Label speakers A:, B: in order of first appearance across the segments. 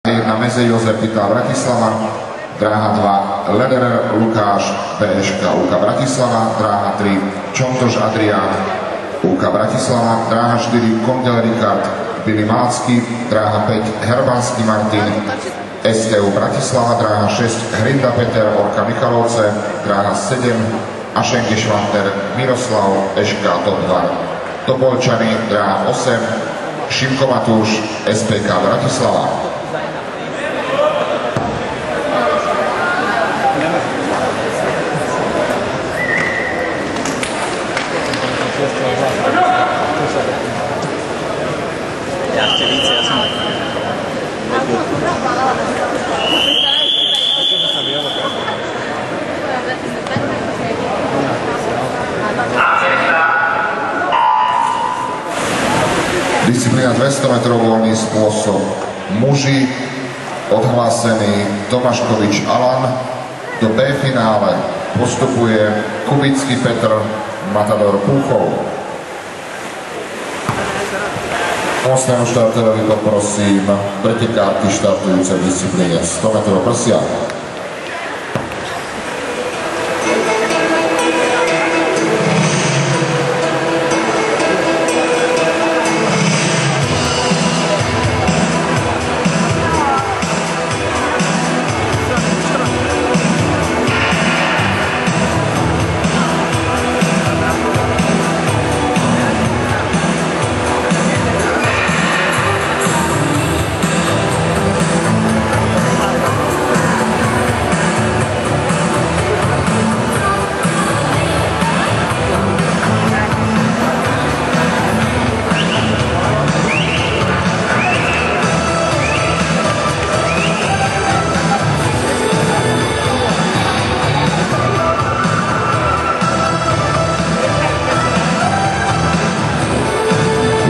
A: Na meze Jozefita Bratislava, dráha 2 Lederer Lukáš, BŠK UK Bratislava, dráha 3 Čontoš Adrián, UK Bratislava, dráha 4 Kondel Richard, Billy Mácky, dráha 5 Herbánsky Martin, STU Bratislava, dráha 6 Hrinda Peter, Orka Michalovce, dráha 7 Ašenke Švanter, Miroslav, ŠK Top 2, Topolčany, dráha 8 Šimko Matúš, SPK Bratislava.
B: Ještě víc, jasně.
A: Disciplína 200 metrov voľný spôsob. Muži odhlásený Tomáškovič Alan. Do B finále postupuje Kubický Petr, Matador Púchov. Ostatnému štarterovi poprosím pretekárky štartujúce v disciplíne 100 metrov prsia.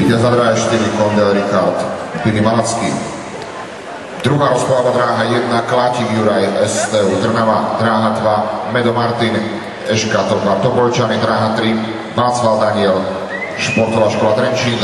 A: Víťaz na dráhe 4 Kondel Richard, Billy Mácky. Druhá rozpláva dráha 1 Klátik Juraj, STU Trnava, dráha 2 Medo Martin, ŠK Top 2 Topolčany, dráha 3 Václav Daniel, Športová škola Trenčín.